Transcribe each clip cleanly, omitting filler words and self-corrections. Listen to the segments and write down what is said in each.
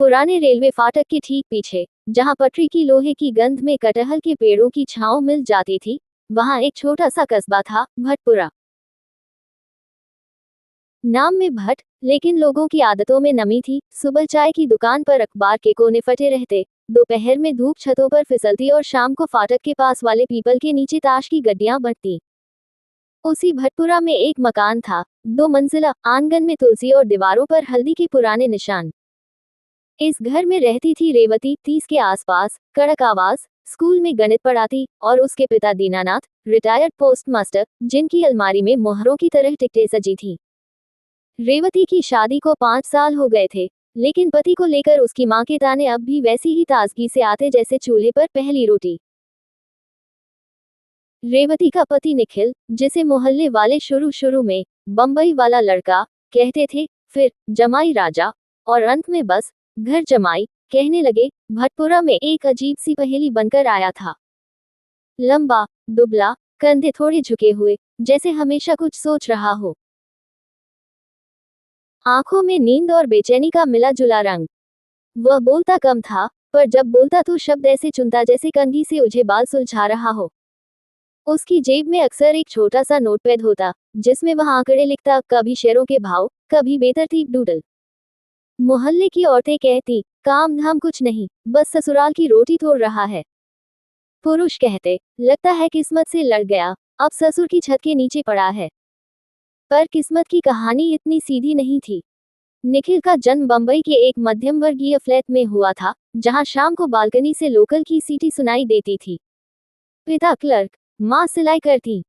पुराने रेलवे फाटक के ठीक पीछे, जहां पटरी की लोहे की गंध में कटहल के पेड़ों की छांव मिल जाती थी, वहां एक छोटा सा कस्बा था, भटपुरा। नाम में भट्ट, लेकिन लोगों की आदतों में नमी थी। सुबह चाय की दुकान पर अखबार के कोने फटे रहते, दोपहर में धूप छतों पर फिसलती और शाम को फाटक के पास वाले पीपल के नीचे ताश की गड्डियां बढ़ती। उसी भटपुरा में एक मकान था, 2 मंजिला, आंगन में तुलसी और दीवारों पर हल्दी के पुराने निशान। इस घर में रहती थी रेवती, 30 के आसपास, कड़क आवाज, स्कूल में गणित पढ़ाती, और उसके पिता दीनानाथ, रिटायर्ड पोस्टमास्टर, जिनकी अलमारी में मोहरों की तरह टिकटें सजी थी। रेवती की शादी को 5 साल हो गए थे, लेकिन पति को लेकर उसकी मां के ताने अब भी वैसी ही ताजगी से आते जैसे चूल्हे पर पहली रोटी। रेवती का पति निखिल, जिसे मोहल्ले वाले शुरू शुरू में बम्बई वाला लड़का कहते थे, फिर जमाई राजा, और अंत में बस घर जमाई कहने लगे, भटपुरा में एक अजीब सी पहेली बनकर आया था। लंबा, दुबला, कंधे थोड़े झुके हुए, जैसे हमेशा कुछ सोच रहा हो। आंखों में नींद और बेचैनी का मिला जुला रंग। वह बोलता कम था, पर जब बोलता तो शब्द ऐसे चुनता जैसे कंघी से उलझे बाल सुलझा रहा हो। उसकी जेब में अक्सर एक छोटा सा नोटपैड होता, जिसमें वह आंकड़े लिखता, कभी शेयरों के भाव, कभी बेतरतीब डूडल। मोहल्ले की औरतें कहती, काम धाम कुछ नहीं, बस ससुराल की रोटी तोड़ रहा है। पुरुष कहते, लगता है किस्मत से लड़ गया, अब ससुर की छत के नीचे पड़ा है। पर किस्मत की कहानी इतनी सीधी नहीं थी। निखिल का जन्म बम्बई के एक मध्यम वर्गीय फ्लैट में हुआ था, जहां शाम को बालकनी से लोकल की सीटी सुनाई देती थी। पिता क्लर्क, मां सिलाई करती।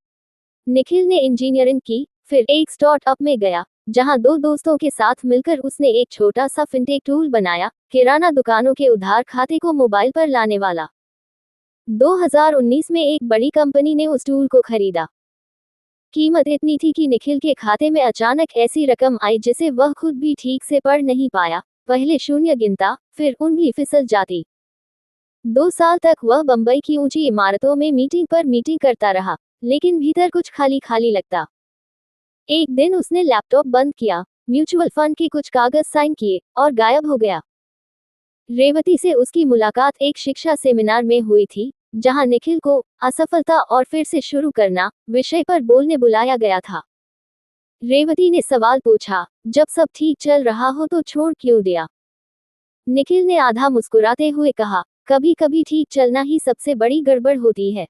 निखिल ने इंजीनियरिंग की, फिर एक स्टार्टअप में गया, जहां 2 दोस्तों के साथ मिलकर उसने एक छोटा सा फिनटेक टूल बनाया, किराना दुकानों के उधार खाते को मोबाइल पर लाने वाला। 2019 में एक बड़ी कंपनी ने उस टूल को खरीदा। कीमत इतनी थी कि निखिल के खाते में अचानक ऐसी रकम आई जिसे वह खुद भी ठीक से पढ़ नहीं पाया। पहले शून्य गिनता, फिर उंगली फिसल जाती। 2 साल तक वह बम्बई की ऊंची इमारतों में मीटिंग पर मीटिंग करता रहा, लेकिन भीतर कुछ खाली खाली लगता। एक दिन उसने लैपटॉप बंद किया, म्यूचुअल फंड के कुछ कागज साइन किए, और गायब हो गया। रेवती से उसकी मुलाकात एक शिक्षा सेमिनार में हुई थी, जहां निखिल को असफलता और फिर से शुरू करना विषय पर बोलने बुलाया गया था। रेवती ने सवाल पूछा, जब सब ठीक चल रहा हो तो छोड़ क्यों दिया? निखिल ने आधा मुस्कुराते हुए कहा, कभी कभी ठीक चलना ही सबसे बड़ी गड़बड़ होती है।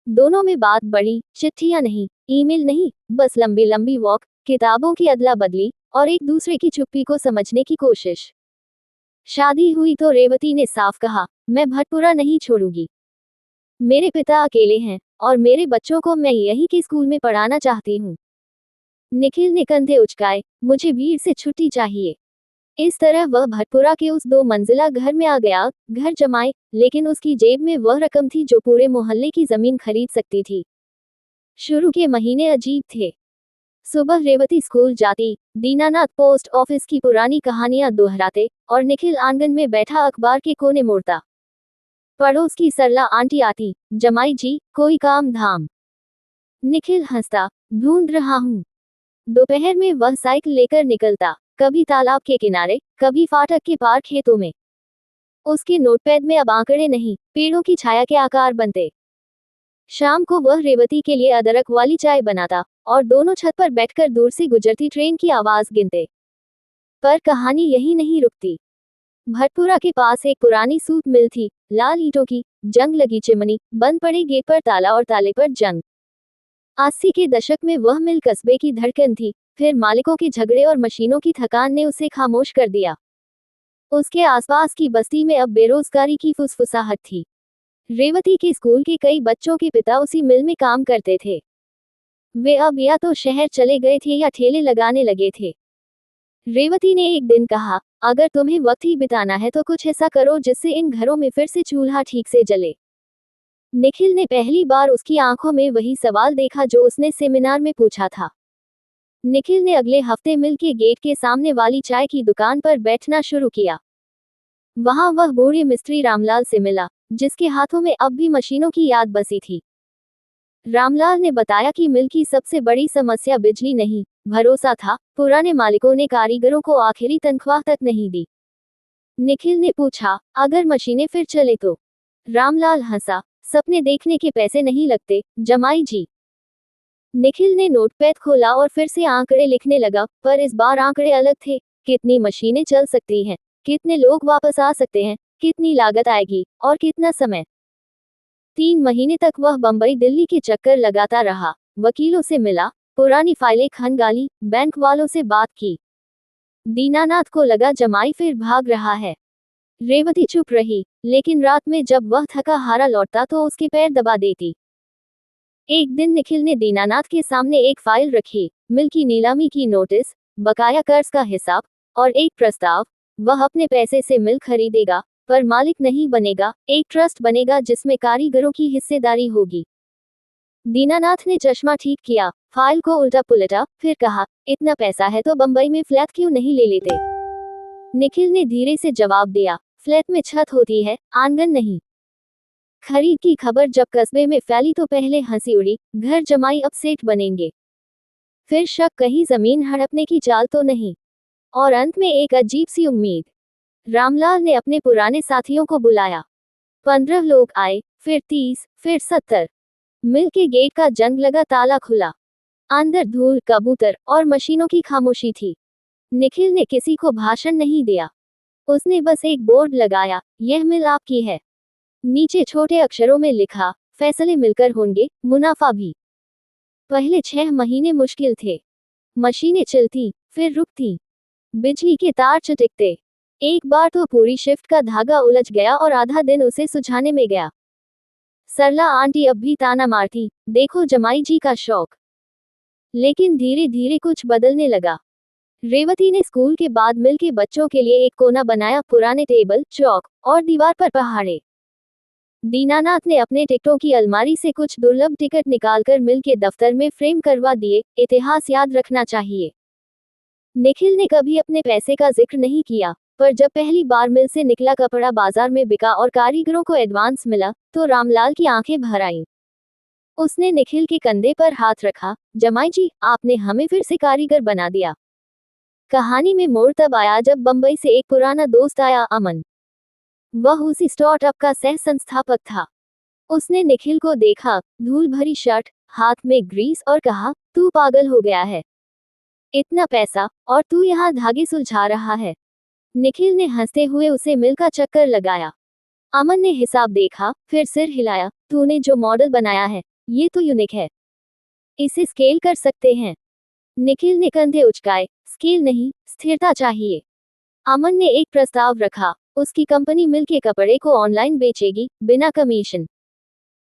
दोनों में बात बढ़ी, चिट्ठियां नहीं, ईमेल नहीं, बस लंबी लंबी वॉक, किताबों की अदला बदली, और एक दूसरे की चुप्पी को समझने की कोशिश। शादी हुई तो रेवती ने साफ कहा, मैं भटपुरा नहीं छोड़ूंगी। मेरे पिता अकेले हैं, और मेरे बच्चों को मैं यहीं के स्कूल में पढ़ाना चाहती हूँ। निखिल ने कंधे उचकाए, मुझे भीड़ से छुट्टी चाहिए। इस तरह वह भटपुरा के उस 2 मंजिला घर में आ गया, घर जमाए, लेकिन उसकी जेब में वह रकम थी जो पूरे मोहल्ले की जमीन खरीद सकती थी। शुरू के महीने अजीब थे। सुबह रेवती स्कूल जाती, दीनानाथ पोस्ट ऑफिस की पुरानी कहानियां दोहराते, और निखिल आंगन में बैठा अखबार के कोने मोड़ता। पड़ोस की सरला आंटी आती, जमाई जी, कोई काम धाम? निखिल हंसता, ढूंढ रहा हूँ। दोपहर में वह साइकिल लेकर निकलता, कभी तालाब के किनारे, कभी फाटक के पार खेतों में। उसके नोटपैड में अब आंकड़े नहीं, पेड़ों की छाया के आकार बनते। शाम को वह रेवती के लिए अदरक वाली चाय बनाता, और दोनों छत पर बैठकर दूर से गुजरती ट्रेन की आवाज गिनते। पर कहानी यही नहीं रुकती। भटपुरा के पास एक पुरानी सूत मिल थी, लाल ईंटों की, जंग लगी चिमनी, बंद पड़े गेट पर ताला और ताले पर जंग। 80 के दशक में वह मिल कस्बे की धड़कन थी, फिर मालिकों के झगड़े और मशीनों की थकान ने उसे खामोश कर दिया। उसके आसपास की बस्ती में अब बेरोजगारी की फुसफुसाहट थी। रेवती के स्कूल के कई बच्चों के पिता उसी मिल में काम करते थे। वे अब या तो शहर चले गए थे या ठेले लगाने लगे थे। रेवती ने एक दिन कहा, अगर तुम्हें वक्त ही बिताना है तो कुछ ऐसा करो जिससे इन घरों में फिर से चूल्हा ठीक से जले। निखिल ने पहली बार उसकी आंखों में वही सवाल देखा जो उसने सेमिनार में पूछा था। निखिल ने अगले हफ्ते मिल के गेट के सामने वाली चाय की दुकान पर बैठना शुरू किया। वहां वह बूढ़े मिस्त्री रामलाल से मिला, जिसके हाथों में अब भी मशीनों की याद बसी थी। रामलाल ने बताया कि मिल की सबसे बड़ी समस्या बिजली नहीं, भरोसा था। पुराने मालिकों ने कारीगरों को आखिरी तनख्वाह तक नहीं दी। निखिल ने पूछा, अगर मशीनें फिर चले तो? रामलाल हंसा, सपने देखने के पैसे नहीं लगते, जमाई जी। निखिल ने नोटपैड खोला और फिर से आंकड़े लिखने लगा, पर इस बार आंकड़े अलग थे। कितनी मशीनें चल सकती हैं, कितने लोग वापस आ सकते हैं, कितनी लागत आएगी, और कितना समय। 3 महीने तक वह बंबई दिल्ली के चक्कर लगाता रहा, वकीलों से मिला, पुरानी फाइलें खंगाली, बैंक वालों से बात की। दीनानाथ को लगा जमाई फिर भाग रहा है। रेवती चुप रही, लेकिन रात में जब वह थका हारा लौटता तो उसके पैर दबा देती। एक दिन निखिल ने दीनानाथ के सामने एक फाइल रखी, मिल की नीलामी की नोटिस, बकाया कर्ज का हिसाब, और एक प्रस्ताव। वह अपने पैसे से मिल खरीदेगा, पर मालिक नहीं बनेगा, एक ट्रस्ट बनेगा जिसमें कारीगरों की हिस्सेदारी होगी। दीनानाथ ने चश्मा ठीक किया, फाइल को उल्टा पुलटा, फिर कहा, इतना पैसा है तो बंबई में फ्लैट क्यों नहीं ले लेते? निखिल ने धीरे से जवाब दिया, फ्लैट में छत होती है, आंगन नहीं। खरीद की खबर जब कस्बे में फैली तो पहले हंसी उड़ी, घर जमाई अब सेठ बनेंगे। फिर शक, कहीं जमीन हड़पने की चाल तो नहीं। और अंत में एक अजीब सी उम्मीद। रामलाल ने अपने पुराने साथियों को बुलाया। 15 लोग आए, फिर 30, फिर 70। मिल के गेट का जंग लगा, ताला खुला। अंदर धूल, कबूतर और मशीनों की खामोशी थी। निखिल ने किसी को भाषण नहीं दिया। उसने बस एक बोर्ड लगाया, यह मिल आपकी है। नीचे छोटे अक्षरों में लिखा, फैसले मिलकर होंगे, मुनाफा भी। पहले 6 महीने मुश्किल थे। मशीनें चलती, फिर रुकती, बिजली के तार चटकते। एक बार तो पूरी शिफ्ट का धागा उलझ गया और आधा दिन उसे सुझाने में गया। सरला आंटी अब भी ताना मारती, देखो जमाई जी का शौक। लेकिन धीरे धीरे कुछ बदलने लगा। रेवती ने स्कूल के बाद मिल के बच्चों के लिए एक कोना बनाया, पुराने टेबल, चौक और दीवार पर पहाड़े। दीनानाथ ने अपने टिकटों की अलमारी से कुछ दुर्लभ टिकट निकालकर मिल के दफ्तर में फ्रेम करवा दिए, इतिहास याद रखना चाहिए। निखिल ने कभी अपने पैसे का जिक्र नहीं किया, पर जब पहली बार मिल से निकला कपड़ा बाजार में बिका और कारीगरों को एडवांस मिला, तो रामलाल की आंखें भर आईं। उसने निखिल के कंधे पर हाथ रखा, जमाई जी, आपने हमें फिर से कारीगर बना दिया। कहानी में मोड़ तब आया जब बंबई से एक पुराना दोस्त आया, अमन। वह उसी स्टार्टअप का सह संस्थापक था। उसने निखिल को देखा, धूल भरी शर्ट, हाथ में ग्रीस, और कहा, तू पागल हो गया है? इतना पैसा, और तू यहाँ धागे सुलझा रहा है? निखिल ने हंसते हुए उसे मिल का चक्कर लगाया। अमन ने हिसाब देखा, फिर सिर हिलाया, तूने जो मॉडल बनाया है, ये तो यूनिक है। इसे स्केल कर सकते हैं? निखिल ने कंधे उचकाए, स्केल नहीं, स्थिरता चाहिए। अमन ने एक प्रस्ताव रखा, उसकी कंपनी मिल के कपड़े को ऑनलाइन बेचेगी, बिना कमीशन।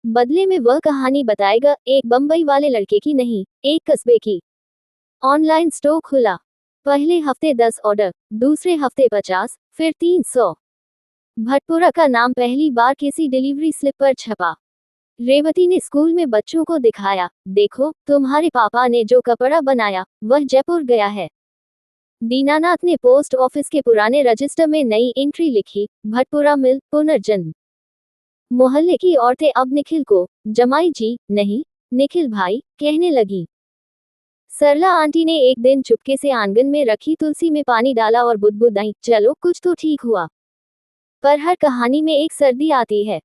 बदले में वह कहानी बताएगा, एक बंबई वाले लड़के की नहीं, एक कस्बे की। ऑनलाइन स्टोर खुला। पहले हफ्ते 10 ऑर्डर, दूसरे हफ्ते 50, फिर 300। भटपुरा का नाम पहली बार किसी डिलीवरी स्लिप पर छपा। रेवती ने स्कूल में बच्चों को दिखाया, देखो तुम्हारे पापा ने जो कपड़ा बनाया, वह जयपुर गया है। दीनानाथ ने पोस्ट ऑफिस के पुराने रजिस्टर में नई एंट्री लिखी, भटपुरा मिल, पुनर्जन्म। मोहल्ले की औरतें अब निखिल को जमाई जी नहीं, निखिल भाई कहने लगी। सरला आंटी ने एक दिन चुपके से आंगन में रखी तुलसी में पानी डाला और बुदबुदाई, चलो कुछ तो ठीक हुआ। पर हर कहानी में एक सर्दी आती है।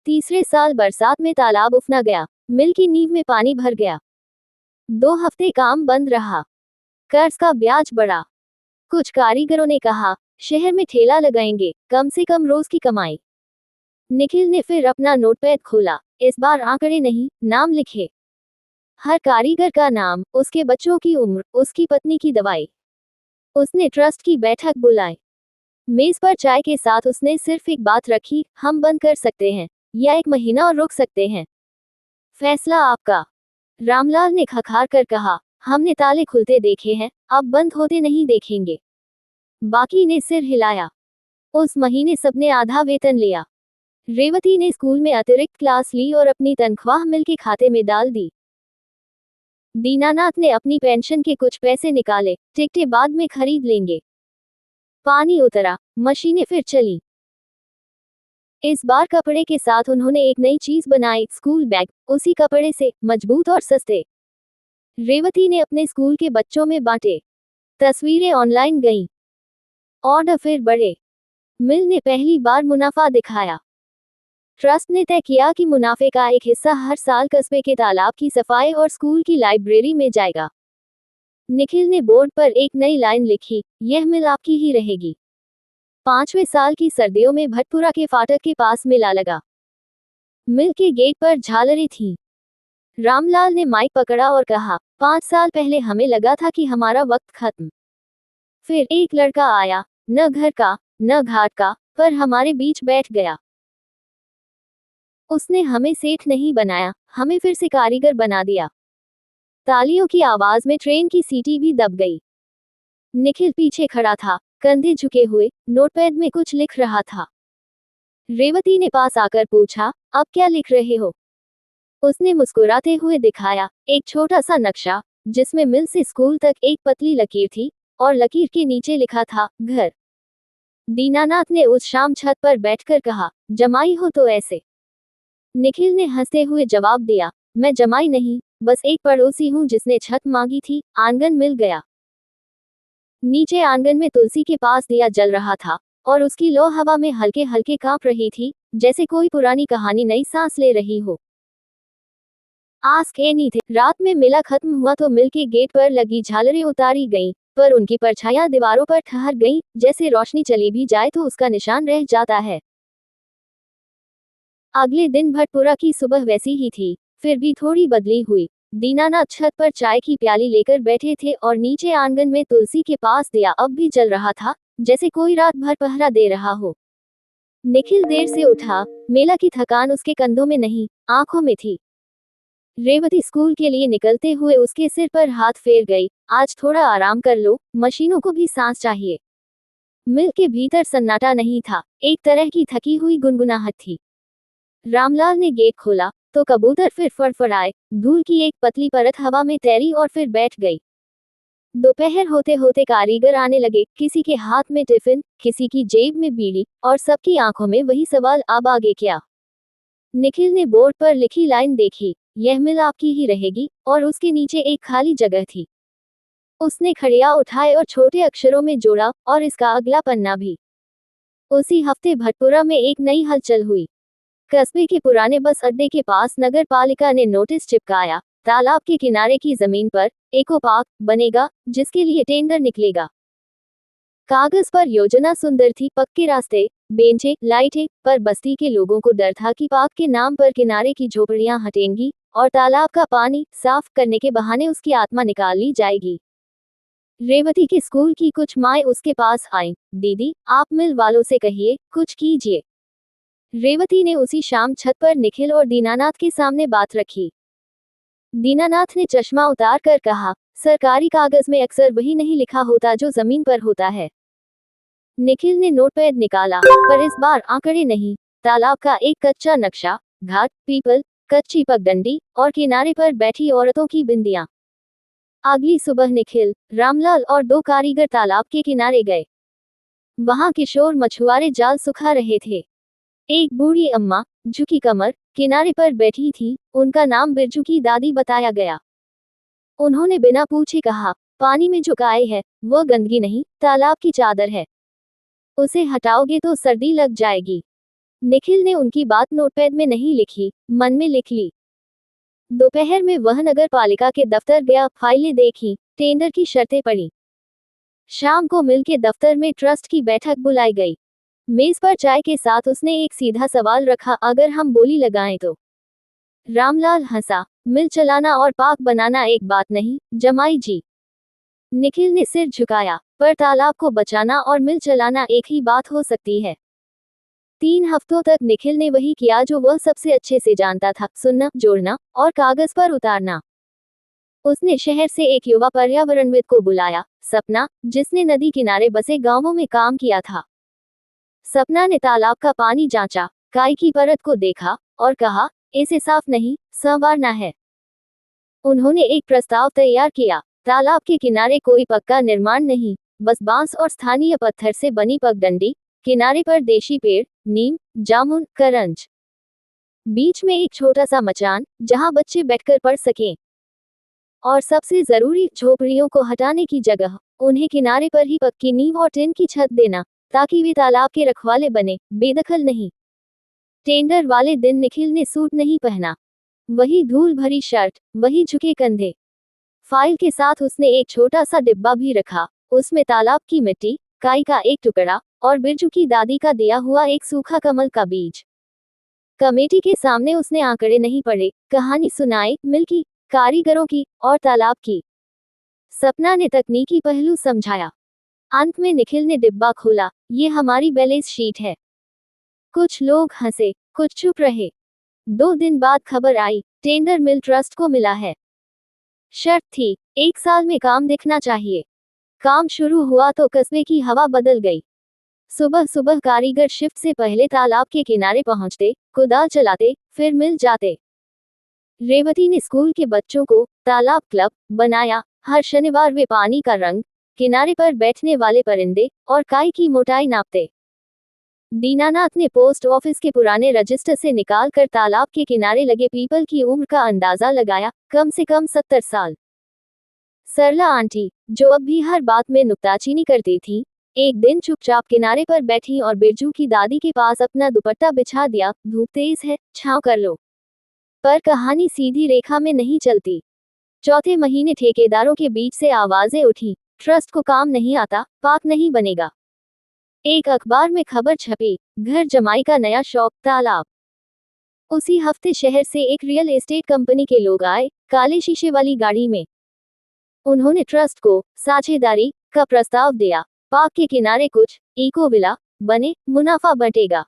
तीसरे साल बरसात में तालाब उफना गया, मिल की नींव में पानी भर गया। 2 हफ्ते काम बंद रहा, कर्ज का ब्याज बढ़ा। कुछ कारीगरों ने कहा, शहर में ठेला लगाएंगे, कम से कम रोज की कमाई। निखिल ने फिर अपना नोटपैड खोला, इस बार आंकड़े नहीं, नाम लिखे। हर कारीगर का नाम, उसके बच्चों की उम्र, उसकी पत्नी की दवाई। उसने ट्रस्ट की बैठक बुलाई। मेज पर चाय के साथ उसने सिर्फ एक बात रखी, हम बंद कर सकते हैं, या 1 महीना और रुक सकते हैं। फैसला आपका। रामलाल ने खखार कर कहा, हमने ताले खुलते देखे हैं, अब बंद होते नहीं देखेंगे। बाकी ने सिर हिलाया। उस महीने सबने आधा वेतन लिया। रेवती ने स्कूल में अतिरिक्त क्लास ली और अपनी तनख्वाह मिल के खाते में डाल दी। दीनानाथ ने अपनी पेंशन के कुछ पैसे निकाले, टिकटें बाद में खरीद लेंगे। पानी उतरा, मशीनें फिर चली। इस बार कपड़े के साथ उन्होंने एक नई चीज बनाई, स्कूल बैग, उसी कपड़े से, मजबूत और सस्ते। रेवती ने अपने स्कूल के बच्चों में बांटे। तस्वीरें ऑनलाइन गईं। ऑर्डर फिर बढ़े। मिल ने पहली बार मुनाफा दिखाया। ट्रस्ट ने तय किया कि मुनाफे का एक हिस्सा हर साल कस्बे के तालाब की सफाई और स्कूल की लाइब्रेरी में जाएगा। निखिल ने बोर्ड पर एक नई लाइन लिखी, यह मिल आपकी ही रहेगी। 5वें साल की सर्दियों में भटपुरा के फाटक के पास मेला लगा। मिल के गेट पर झालरें थीं। रामलाल ने माइक पकड़ा और कहा, 5 साल पहले हमें लगा था कि हमारा वक्त खत्म। फिर एक लड़का आया, न घर का न घाट का, पर हमारे बीच बैठ गया। उसने हमें सेठ नहीं बनाया, हमें फिर से कारीगर बना दिया। तालियों की आवाज में ट्रेन की सीटी भी दब गई। निखिल पीछे खड़ा था, कंधे झुके हुए, नोटपैड में कुछ लिख रहा था। रेवती ने पास आकर पूछा, अब क्या लिख रहे हो? उसने मुस्कुराते हुए दिखाया, एक छोटा सा नक्शा, जिसमें मिल से स्कूल तक एक पतली लकीर थी, और लकीर के नीचे लिखा था, घर। दीनानाथ ने उस शाम छत पर बैठकर कहा, जमाई हो तो ऐसे। निखिल ने हंसते हुए जवाब दिया, मैं जमाई नहीं, बस एक पड़ोसी हूँ जिसने छत मांगी थी। आंगन मिल गया। नीचे आंगन में तुलसी के पास दिया जल रहा था, और उसकी लौ हवा में हल्के हल्के कांप रही थी, जैसे कोई पुरानी कहानी नई सांस ले रही हो। Ask anything. रात में मेला खत्म हुआ तो मिल के गेट पर लगी झालरें उतारी गईं, पर उनकी परछाइयां दीवारों पर ठहर गईं, जैसे रोशनी चली भी जाए तो उसका निशान रह जाता है। अगले दिन भटपुरा की सुबह वैसी ही थी, फिर भी थोड़ी बदली हुई। दीनानाथ छत पर चाय की प्याली लेकर बैठे थे और नीचे आंगन में तुलसी के पास दिया अब भी जल रहा था, जैसे कोई रात भर पहरा दे रहा हो। निखिल देर से उठा, मेला की थकान उसके कंधों में नहीं, आंखों में थी। रेवती स्कूल के लिए निकलते हुए उसके सिर पर हाथ फेर गई, आज थोड़ा आराम कर लो, मशीनों को भी सांस चाहिए। मिल के भीतर सन्नाटा नहीं था, एक तरह की थकी हुई गुनगुनाहट थी। रामलाल ने गेट खोला तो कबूतर फिर फड़फड़ाए, धूल की एक पतली परत हवा में तैरी और फिर बैठ गई। दोपहर होते होते कारीगर आने लगे, किसी के हाथ में टिफिन, किसी की जेब में बीड़ी, और सबकी आंखों में वही सवाल, अब आगे क्या? निखिल ने बोर्ड पर लिखी लाइन देखी, यह मिल आपकी ही रहेगी, और उसके नीचे एक खाली जगह थी। उसने खड़िया उठाए और छोटे अक्षरों में जोड़ा, और इसका अगला पन्ना भी। उसी हफ्ते भटपुरा में एक नई हलचल हुई। कस्बे के पुराने बस अड्डे के पास नगर पालिका ने नोटिस चिपकाया, तालाब के किनारे की जमीन पर इको पार्क बनेगा, जिसके लिए टेंडर निकलेगा। कागज पर योजना सुंदर थी, पक्के रास्ते, बेंचें, लाइटें, पर बस्ती के लोगों को डर था कि पार्क के नाम पर किनारे की झोपड़ियां हटेंगी और तालाब का पानी साफ करने के बहाने उसकी आत्मा निकाल ली जाएगी। रेवती के स्कूल की कुछ माएं उसके पास आईं, दीदी, आप मिल वालों से कहिए, कुछ कीजिए। रेवती ने उसी शाम छत पर निखिल और दीनानाथ के सामने बात रखी। दीनानाथ ने चश्मा उतार कर कहा, सरकारी कागज में अक्सर वही नहीं लिखा होता जो जमीन पर होता है। निखिल ने नोटपैड निकाला, पर इस बार आंकड़े नहीं, तालाब का एक कच्चा नक्शा, घाट, पीपल, कच्ची पगडंडी, और किनारे पर बैठी औरतों की बिंदियां। अगली सुबह निखिल, रामलाल और 2 कारीगर तालाब के किनारे गए। वहां किशोर मछुआरे जाल सुखा रहे थे। एक बूढ़ी अम्मा, झुकी कमर, किनारे पर बैठी थी, उनका नाम बिरजू की दादी बताया गया। उन्होंने बिना पूछे कहा, पानी में जो गाय है, वह गंदगी नहीं, तालाब की चादर है। उसे हटाओगे तो सर्दी लग जाएगी। निखिल ने उनकी बात नोटपैड में नहीं लिखी, मन में लिख ली। दोपहर में वह नगर पालिका के दफ्तर गया, फाइलें देखी, टेंडर की शर्तें पढ़ी। शाम को मिल के दफ्तर में ट्रस्ट की बैठक बुलाई गई। मेज पर चाय के साथ उसने एक सीधा सवाल रखा, अगर हम बोली लगाएं तो? रामलाल हंसा, मिल चलाना और पार्क बनाना एक बात नहीं, जमाई जी। निखिल ने सिर झुकाया, पर तालाब को बचाना और मिल चलाना एक ही बात हो सकती है। 3 हफ्तों तक निखिल ने वही किया जो वह सबसे अच्छे से जानता था, सुनना, जोड़ना, और कागज पर उतारना। उसने शहर से एक युवा पर्यावरणविद को बुलाया, सपना, जिसने नदी किनारे बसे गांवों में काम किया था। सपना ने तालाब का पानी जांचा, काई की परत को देखा, और कहा, इसे साफ नहीं, संवारना है। उन्होंने एक प्रस्ताव तैयार किया, तालाब के किनारे कोई पक्का निर्माण नहीं, बस बांस और स्थानीय पत्थर से बनी पगडंडी, किनारे पर देशी पेड़, नीम, जामुन, करंज। बीच में एक छोटा सा मचान, जहां बच्चे बैठकर पढ़ सकें। और सबसे जरूरी, झोपड़ियों को हटाने की जगह, उन्हें किनारे पर ही पक्की नींव और टिन की छत देना, ताकि वे तालाब के रखवाले बने, बेदखल नहीं। टेंडर वाले दिन निखिल ने सूट नहीं पहना, वही धूल भरी शर्ट, वही झुके कंधे। फाइल के साथ उसने एक छोटा सा डिब्बा भी रखा, उसमें तालाब की मिट्टी, काई का एक टुकड़ा और बिरजू की दादी का दिया हुआ एक सूखा कमल का बीज। कमेटी के सामने उसने आंकड़े नहीं पढ़े, कहानी सुनाई, मिल की, कारीगरों की और तालाब की। सपना ने तकनीकी पहलू समझाया। अंत में निखिल ने डिब्बा खोला, ये हमारी बैलेंस शीट है। कुछ लोग हंसे, कुछ चुप रहे। 2 दिन बाद खबर आई, टेंडर मिल ट्रस्ट को मिला है। शर्त थी, 1 साल में काम दिखना चाहिए। काम शुरू हुआ तो कस्बे की हवा बदल गई। सुबह सुबह कारीगर शिफ्ट से पहले तालाब के किनारे पहुंचते, कुदाल चलाते, फिर मिल जाते। रेवती ने स्कूल के बच्चों को तालाब क्लब बनाया। हर शनिवार वे पानी का रंग, किनारे पर बैठने वाले परिंदे और काई की मोटाई नापते। दीनानाथ ने पोस्ट ऑफिस के पुराने रजिस्टर से निकालकर तालाब के किनारे लगे पीपल की उम्र का अंदाजा लगाया, कम से कम 70 साल। सरला आंटी, जो अब भी हर बात में नुक्ताचीनी करती थी, एक दिन चुपचाप किनारे पर बैठी और बिरजू की दादी के पास अपना दुपट्टा बिछा दिया। धूप तेज है, छांव कर लो। पर कहानी सीधी रेखा में नहीं चलती। चौथे महीने ठेकेदारों के बीच से आवाजें उठी, ट्रस्ट को काम नहीं आता, पाक नहीं बनेगा। एक अखबार में खबर छपी, घर जमाई का नया शौक, तालाब। उसी हफ्ते शहर से एक रियल एस्टेट कंपनी के लोग आए, काले शीशे वाली गाड़ी में। उन्होंने ट्रस्ट को साझेदारी का प्रस्ताव दिया। पार्क के किनारे कुछ इको विला बने, मुनाफा बंटेगा।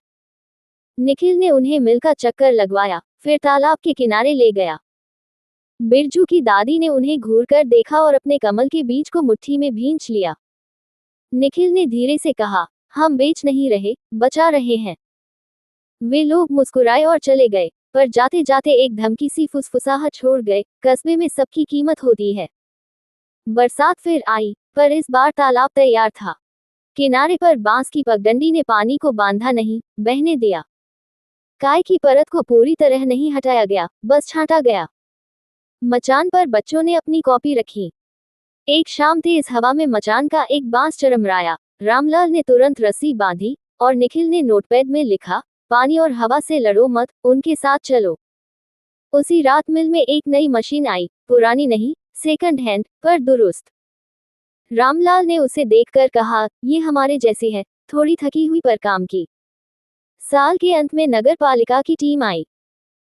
निखिल ने उन्हें मिल का चक्कर लगवाया, फिर तालाब के किनारे ले गया। बिरजू की दादी ने उन्हें घूरकर देखा और अपने कमल के बीज को मुट्ठी में भींच लिया। निखिल ने धीरे से कहा, हम बेच नहीं रहे, बचा रहे हैं। वे लोग मुस्कुराए और चले गए, पर जाते जाते एक धमकी सी फुसफुसाहट छोड़ गए, कस्बे में सबकी कीमत होती है। बरसात फिर आई, पर इस बार तालाब तैयार था। किनारे पर बांस की पगडंडी ने पानी को बांधा नहीं, बहने दिया। काय की परत को पूरी तरह नहीं हटाया गया, बस छांटा गया। मचान पर बच्चों ने अपनी कॉपी रखी। एक शाम तेज हवा में मचान का एक बांस चरमराया। रामलाल ने तुरंत रस्सी बांधी और निखिल ने नोटपैड में लिखा, पानी और हवा से लड़ो मत, उनके साथ चलो। उसी रात मिल में एक नई मशीन आई, पुरानी नहीं, सेकंड हैंड, पर दुरुस्त। रामलाल ने उसे देखकर कहा, ये हमारे जैसी है, थोड़ी थकी हुई पर काम की। साल के अंत में नगर पालिका की टीम आई।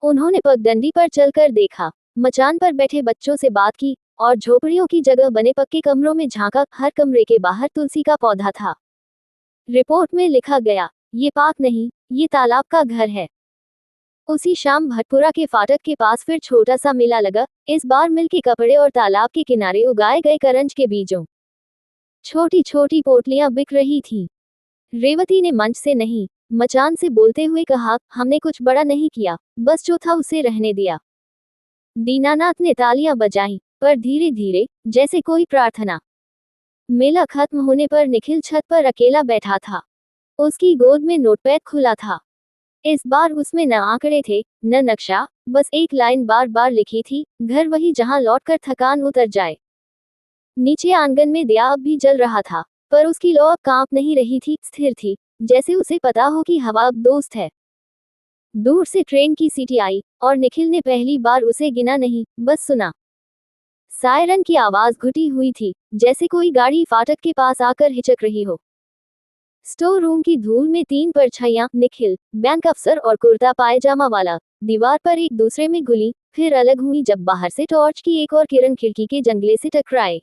उन्होंने पगडंडी पर चलकर देखा, मचान पर बैठे बच्चों से बात की और झोपड़ियों की जगह बने पक्के कमरों में झांका। हर कमरे के बाहर तुलसी का पौधा था। रिपोर्ट में लिखा गया, ये पार्क नहीं, ये तालाब का घर है। उसी शाम भटपुरा के फाटक के पास फिर छोटा सा मेला लगा, इस बार मिल के कपड़े और तालाब के किनारे उगाए गए करंज के बीजों। छोटी छोटी पोटलियां बिक रही थीं। रेवती ने मंच से नहीं, मचान से बोलते हुए कहा, हमने कुछ बड़ा नहीं किया, बस जो था उसे रहने दिया। दीनानाथ ने तालियां बजाईं, पर धीरे धीरे, जैसे कोई प्रार्थना। मेला खत्म होने पर निखिल छत पर अकेला बैठा था। उसकी गोद में नोटपैड खुला था। इस बार उसमें न आंकड़े थे, न नक्शा, बस एक लाइन बार बार लिखी थी, घर वही जहां लौटकर थकान उतर जाए। नीचे आंगन में दिया अब भी जल रहा था, पर उसकी लौ अब कांप नहीं रही थी, स्थिर थी, जैसे उसे पता हो कि हवा अब दोस्त है। दूर से ट्रेन की सीटी आई, और निखिल ने पहली बार उसे गिना नहीं, बस सुना। सायरन की आवाज घुटी हुई थी, जैसे कोई गाड़ी फाटक के पास आकर हिचक रही हो। स्टोर रूम की धूल में 3 परछाइयां, निखिल, बैंक अफसर और कुर्ता पायजामा वाला, दीवार पर एक दूसरे में घुली, फिर अलग हुई जब बाहर से टॉर्च की एक और किरण खिड़की के जंगले से टकराए।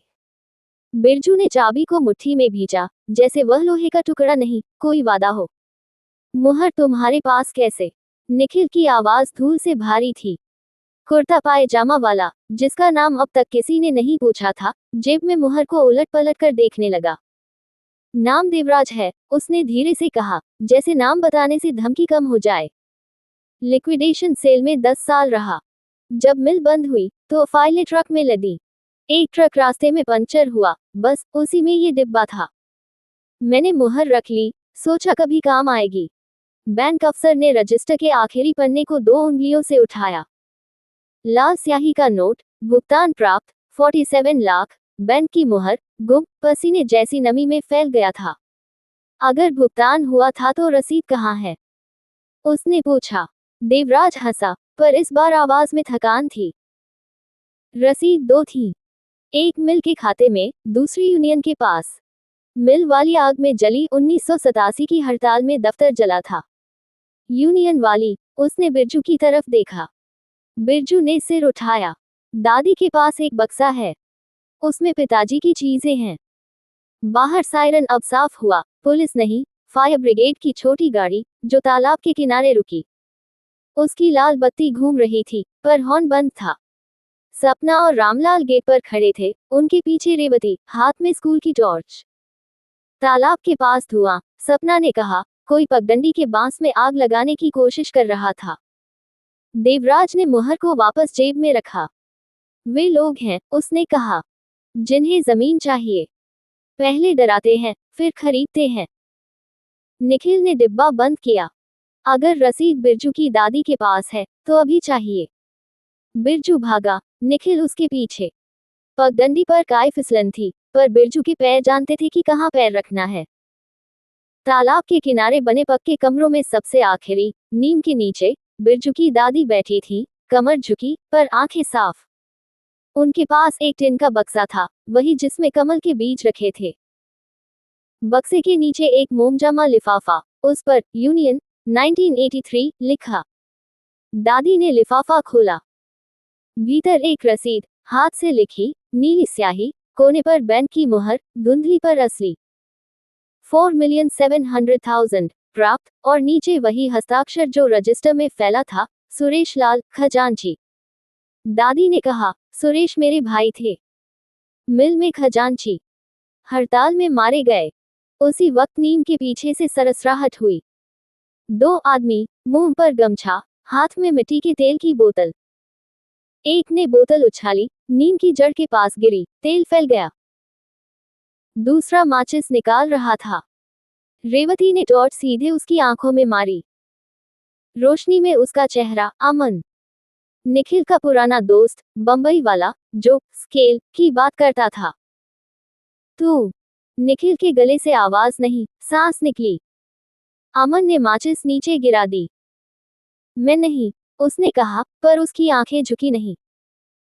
बिरजू ने चाबी को मुट्ठी में भींचा, जैसे वह लोहे का टुकड़ा नहीं, कोई वादा हो। मुहर तुम्हारे पास कैसे? निखिल की आवाज धूल से भारी थी। कुर्ता पायजामा वाला, जिसका नाम अब तक किसी ने नहीं पूछा था, जेब में मुहर को उलट पलट कर देखने लगा। नाम देवराज है, उसने धीरे से कहा, जैसे नाम बताने से धमकी कम हो जाए। लिक्विडेशन सेल में 10 साल रहा। जब मिल बंद हुई, तो फाइलें ट्रक में लदी। एक ट्रक रास्ते में पंक्चर हुआ, बस उसी में ये डिब्बा था। मैंने मुहर रख ली, सोचा कभी काम आएगी। बैंक अफसर ने रजिस्टर के आखिरी पन्ने को 2 उंगलियों से उठाया। लाल स्याही का नोट, भुगतान प्राप्त, 47 लाख, बैंक की मुहर, गुम, पसीने जैसी नमी में फैल गया था। अगर भुगतान हुआ था तो रसीद कहाँ है? उसने पूछा। देवराज हंसा, पर इस बार आवाज में थकान थी। रसीद दो थी, एक मिल के खाते में, दूसरी यूनियन के पास। मिल वाली आग में जली 1987 की हड़ताल में दफ्तर जला था। यूनियन वाली, उसने बिरजू की तरफ देखा। बिरजू ने सिर उठाया। दादी के पास एक बक्सा है, उसमें पिताजी की चीजें हैं। बाहर सायरन अब साफ हुआ, पुलिस नहीं, फायर ब्रिगेड की छोटी गाड़ी, जो तालाब के किनारे रुकी। उसकी लाल बत्ती घूम रही थी, पर हॉर्न बंद था। सपना और रामलाल गेट पर खड़े थे, उनके पीछे रेवती, हाथ में स्कूल की टॉर्च। तालाब के पास धुआं। सपना ने कहा, कोई पगडंडी के बांस में आग लगाने की कोशिश कर रहा था। देवराज ने मुहर को वापस जेब में रखा। वे लोग हैं, उसने कहा, जिन्हें जमीन चाहिए। पहले डराते हैं, फिर खरीदते हैं। निखिल ने डिब्बा बंद किया। अगर रसीद बिरजू की दादी के पास है, तो अभी चाहिए। बिरजू भागा, निखिल उसके पीछे। पगडंडी पर काय फिसलन थी, पर बिरजू के पैर जानते थे कि कहाँ पैर रखना है। तालाब के किनारे बने पक्के कमरों में सबसे आखिरी, नीम के नीचे, बिरजू की दादी बैठी थी, कमर झुकी, पर आंखें साफ। उनके पास एक टिन का बक्सा था, वही जिसमें कमल के बीज रखे थे। बक्से के नीचे एक मोमजामा लिफाफा, उस पर यूनियन 1983 लिखा। दादी ने लिफाफा खोला। भीतर एक रसीद, हाथ से लिखी, नीली स्याही, कोने पर बैंक की मुहर, धुंधली पर असली। 4,700,000 प्राप्त, और नीचे वही हस्ताक्षर जो रजिस्टर में फैला था, सुरेश लाल खजांची। दादी ने कहा, सुरेश मेरे भाई थे। मिल में खजांची। हड़ताल में मारे गए। उसी वक्त नीम के पीछे से सरसराहट हुई। दो आदमी, मुंह पर गमछा, हाथ में मिट्टी के तेल की बोतल। एक ने बोतल उछाली, नीम की जड़ के पास गिरी, तेल फैल गया। दूसरा माचिस निकाल रहा था। रेवती ने टॉर्च सीधे उसकी आंखों में मारी। रोशनी में उसका चेहरा, अमन। निखिल का पुराना दोस्त, बंबई वाला, जो स्केल की बात करता था। तू। निखिल के गले से आवाज नहीं, सांस निकली। अमन ने माचिस नीचे गिरा दी। मैं नहीं, उसने कहा, पर उसकी आंखें झुकी नहीं।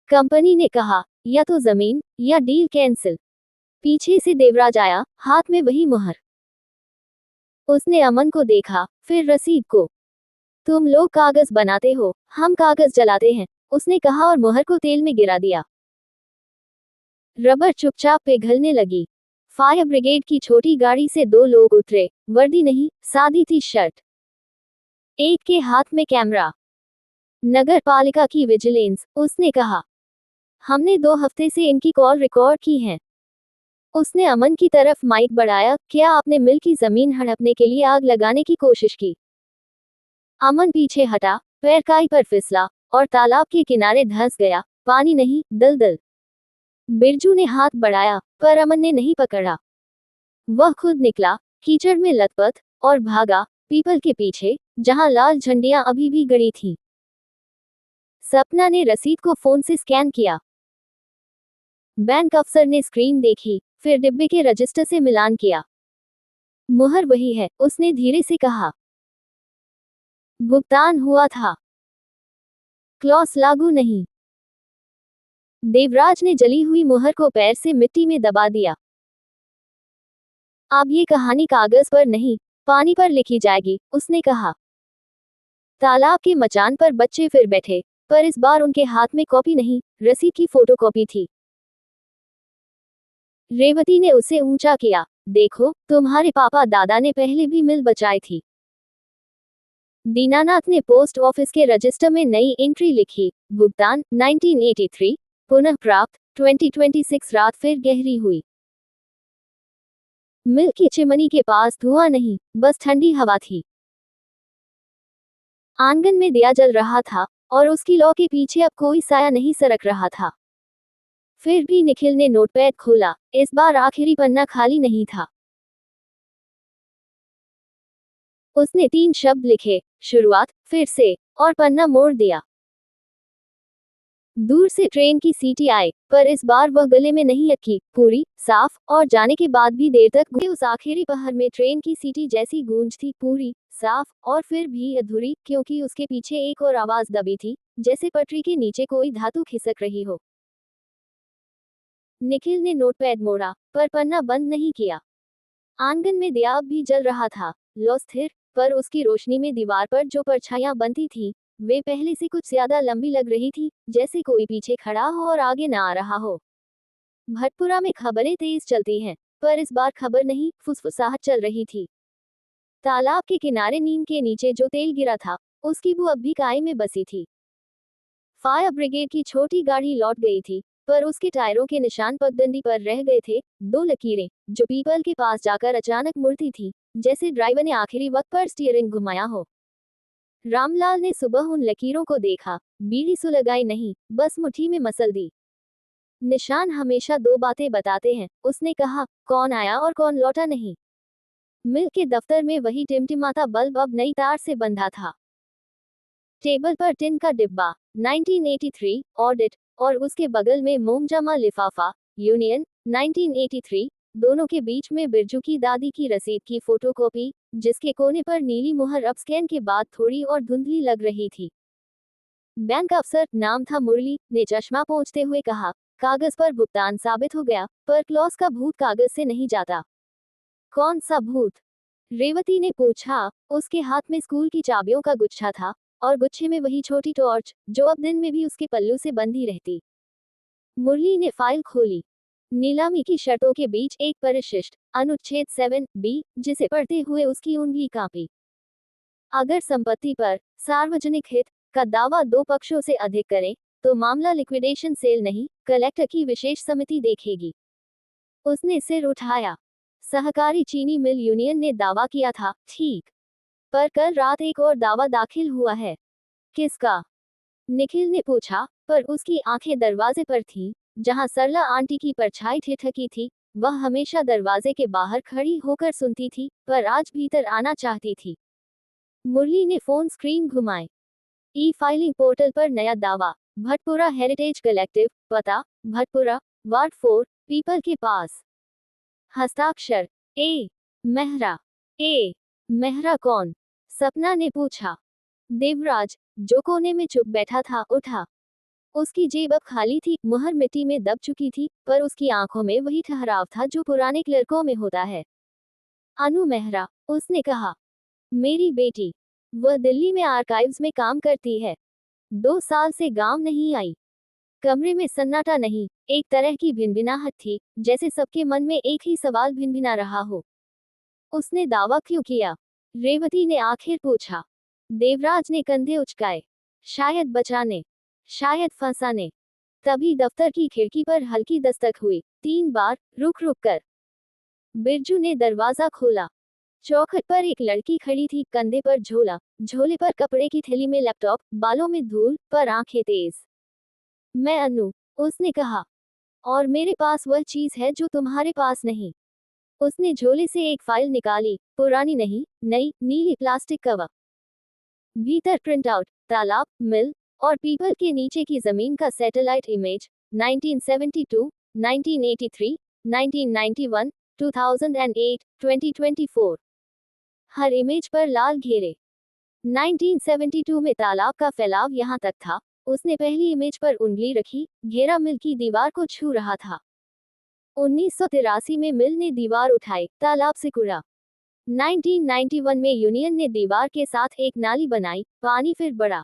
कंपनी ने कहा, या तो जमीन, या डील कैंसिल। पीछे से देवराज आया, हाथ में वही मुहर। उसने अमन को देखा, फिर रसीद को। तुम लोग कागज बनाते हो, हम कागज जलाते हैं, उसने कहा और मुहर को तेल में गिरा दिया। रबर चुपचाप पिघलने लगी। फायर ब्रिगेड की छोटी गाड़ी से दो लोग उतरे, वर्दी नहीं, सादी थी शर्ट। एक के हाथ में कैमरा। नगर पालिका की विजिलेंस, उसने कहा। हमने 2 हफ्ते से इनकी कॉल रिकॉर्ड की है। उसने अमन की तरफ माइक बढ़ाया, क्या आपने मिल की जमीन हड़पने के लिए आग लगाने की कोशिश की? अमन पीछे हटा, पैर काई पर फिसला, और तालाब के किनारे धंस गया, पानी नहीं, दलदल। बिरजू ने हाथ बढ़ाया, पर अमन ने नहीं पकड़ा। वह खुद निकला, कीचड़ में लथपथ, और भागा, पीपल के पीछे, जहां लाल झंडियां अभी भी गड़ी थीं। सपना ने रसीद को फोन से स्कैन किया। बैंक अफसर ने स्क्रीन देखी, फिर डिब्बे के रजिस्टर से मिलान किया। मुहर वही है, उसने धीरे से कहा। भुगतान हुआ था। क्लॉस लागू नहीं। देवराज ने जली हुई मुहर को पैर से मिट्टी में दबा दिया। अब ये कहानी कागज पर नहीं, पानी पर लिखी जाएगी, उसने कहा। तालाब के मचान पर बच्चे फिर बैठे, पर इस बार उनके हाथ में कॉपी नहीं, रसीद की फोटोकॉपी थी। रेवती ने उसे ऊंचा किया, देखो, तुम्हारे पापा दादा ने पहले भी मिल बचाई थी। दीनानाथ ने पोस्ट ऑफिस के रजिस्टर में नई एंट्री लिखी, भुगतान 1983, पुनः प्राप्त 2026। रात फिर गहरी हुई। मिल की चिमनी के पास धुआं नहीं, बस ठंडी हवा थी। आंगन में दिया जल रहा था, और उसकी लौ के पीछे अब कोई साया नहीं सरक रहा था। फिर भी निखिल ने नोटपैड खोला, इस बार आखिरी पन्ना खाली नहीं था। उसने 3 शब्द लिखे, शुरुआत, फिर से, और पन्ना मोड़ दिया। दूर से ट्रेन की सीटी आई, पर इस बार वह गले में नहीं अटकी, पूरी, साफ, और जाने के बाद भी देर तक गूंजे। उस आखिरी पहर में ट्रेन की सीटी जैसी गूंज थी, पूरी, साफ, और फिर भी अधूरी, क्योंकि उसके पीछे एक और आवाज दबी थी, जैसे पटरी के नीचे कोई धातु खिसक रही हो। निखिल ने नोटपैड मोड़ा, पर पन्ना बंद नहीं किया। आंगन में दिया अब भी जल रहा था, लो स्थिर, पर उसकी रोशनी में दीवार पर जो परछाइयां बनती थी, वे पहले से कुछ ज्यादा लंबी लग रही थी, जैसे कोई पीछे खड़ा हो और आगे ना आ रहा हो। भटपुरा में खबरें तेज चलती हैं, पर इस बार खबर नहीं, फुसफुसाहट चल रही थी। तालाब के किनारे नीम के नीचे जो तेल गिरा था, उसकी बू अब भी काई में बसी थी। फायर ब्रिगेड की छोटी गाड़ी लौट गई थी, पर उसके टायरों के निशान पगडंडी पर रह गए थे, दो लकीरें, जो पीपल के पास जाकर अचानक मुड़ती थी, जैसे ड्राइवर ने आखिरी वक्त पर स्टीयरिंग घुमाया हो। रामलाल ने सुबह उन लकीरों को देखा, बीड़ी सुलगाई नहीं, बस मुट्ठी में मसल दी। निशान हमेशा दो बातें बताते हैं, उसने कहा, कौन आया और कौन लौटा नहीं। मिल के दफ्तर में वही टिमटिमाता बल्ब अब नई तार से बंधा था। टेबल पर टिन का डिब्बा, 1983, ऑडिट, और उसके बगल में मोमजामा लिफाफा, यूनियन, 1983, दोनों के बीच में बिरजू की दादी की रसीद की फोटोकॉपी, जिसके कोने पर नीली मुहर अब स्कैन के बाद थोड़ी और धुंधली लग रही थी। बैंक अफसर, नाम था मुरली, ने चश्मा पोंछते हुए कहा, कागज पर भुगतान साबित हो गया, पर क्लॉस का भूत कागज से नहीं जाता। कौन सा भूत? रेवती ने पूछा। उसके हाथ में स्कूल की चाबियों का गुच्छा था, और गुच्छे में वही छोटी टॉर्च, जो अब दिन में भी उसके पल्लू से बंधी रहती। मुरली ने फाइल खोली। नीलामी की शर्तों के बीच एक परिशिष्ट, अनुच्छेद 7B, जिसे पढ़ते हुए उसकी उंगली कांपी। अगर संपत्ति पर सार्वजनिक हित का दावा दो पक्षों से अधिक करें, तो मामला लिक्विडेशन सेल नहीं, कलेक्टर की विशेष समिति देखेगी। उसने सिर उठाया। सहकारी चीनी मिल यूनियन ने दावा किया था, ठीक, पर कल रात एक और दावा दाखिल हुआ है। किसका? निखिल ने पूछा, पर उसकी आंखें दरवाजे पर थीं, जहां सरला आंटी की परछाई ठिठकी थी। वह हमेशा दरवाजे के बाहर खड़ी होकर सुनती थी, पर आज भीतर आना चाहती थी। मुरली ने फोन स्क्रीन घुमाई। ई फाइलिंग पोर्टल पर नया दावा, भटपुरा हेरिटेज कलेक्टिव, पता, भटपुरा, वार्ड 4, पीपल के पास। हस्ताक्षर, ए मेहरा। ए मेहरा कौन? सपना ने पूछा। देवराज, जो कोने में चुप बैठा था, उठा। उसकी जेब अब खाली थी, मुहर मिट्टी में दब चुकी थी, पर उसकी आंखों में वही ठहराव था जो पुराने क्लर्कों में होता है। अनु मेहरा, उसने कहा। मेरी बेटी। वह दिल्ली में आर्काइव्स में काम करती है। 2 साल से गांव नहीं आई। कमरे में सन्नाटा नहीं, एक तरह की भिनभिनाहट थी, जैसे सबके मन में एक ही सवाल भिनभिना रहा हो। उसने दावा क्यों किया? रेवती ने आखिर पूछा। देवराज ने कंधे उचकाए। शायद बचाने, शायद फंसाने। तभी दफ्तर की खिड़की पर हल्की दस्तक हुई, 3 बार, रुक रुक कर। बिरजू ने दरवाजा खोला। चौखट पर एक लड़की खड़ी थी, कंधे पर झोला, झोले पर कपड़े की थैली में लैपटॉप, बालों में धूल, पर आंखें तेज। मैं अनु, उसने कहा, और मेरे पास वह चीज है जो तुम्हारे पास नहीं। उसने झोले से एक फाइल निकाली, पुरानी नहीं, नई, नीली प्लास्टिक कवर। भीतर प्रिंट आउट, तालाब, मिल, और पीपल के नीचे की जमीन का सैटेलाइट इमेज, 1972, 1983, 1991, 2008, 2024। हर इमेज पर लाल घेरे। 1972 में तालाब का फैलाव यहाँ तक था। उसने पहली इमेज पर उंगली रखी, घेरा मिल की दीवार को छू रहा था। 1983 में मिल ने दीवार उठाई, तालाब से कुड़ा। 1991 में यूनियन ने दीवार के साथ एक नाली बनाई, पानी फिर बढ़ा।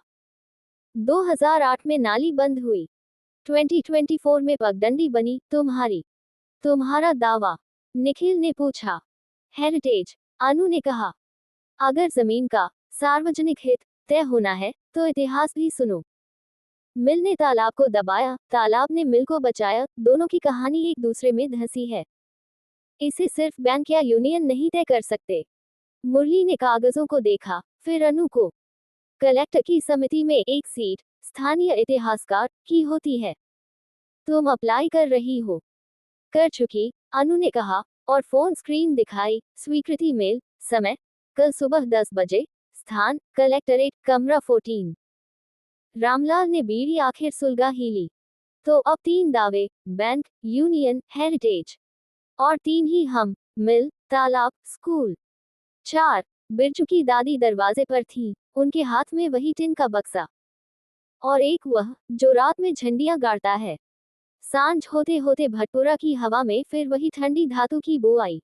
2008 में नाली बंद हुई। 2024 में पगडंडी बनी, तुम्हारा दावा? निखिल ने पूछा। हेरिटेज, अनु ने कहा। अगर जमीन का सार्वजनिक हित तय होना है, तो इतिहास भी सुनो। मिल ने तालाब को दबाया, तालाब ने मिल को बचाया, दोनों की कहानी एक दूसरे में धंसी है। इसे सिर्फ बैंक या यूनियन नहीं तय कर सकते। मुरली ने कागजों को देखा, फिर अनु को। कलेक्टर की समिति में एक सीट स्थानीय इतिहासकार की होती है। तुम अप्लाई कर रही हो? कर चुकी, अनु ने कहा, और फोन स्क्रीन दिखाई। स्वीकृति मेल, समय, कल सुबह 10 बजे, स्थान, कलेक्टरेट, कमरा 14। रामलाल ने बीड़ी आखिर सुलगा ही ली। तो अब 3 दावे, बैंक, यूनियन, हेरिटेज। और 3 ही हम, मिल, तालाब, स्कूल। 4 बिरजू की दादी दरवाजे पर थी, उनके हाथ में वही टिन का बक्सा। और एक वह, जो रात में झंडियां गाड़ता है। सांझ होते होते भटपुरा की हवा में फिर वही ठंडी धातु की बू आई।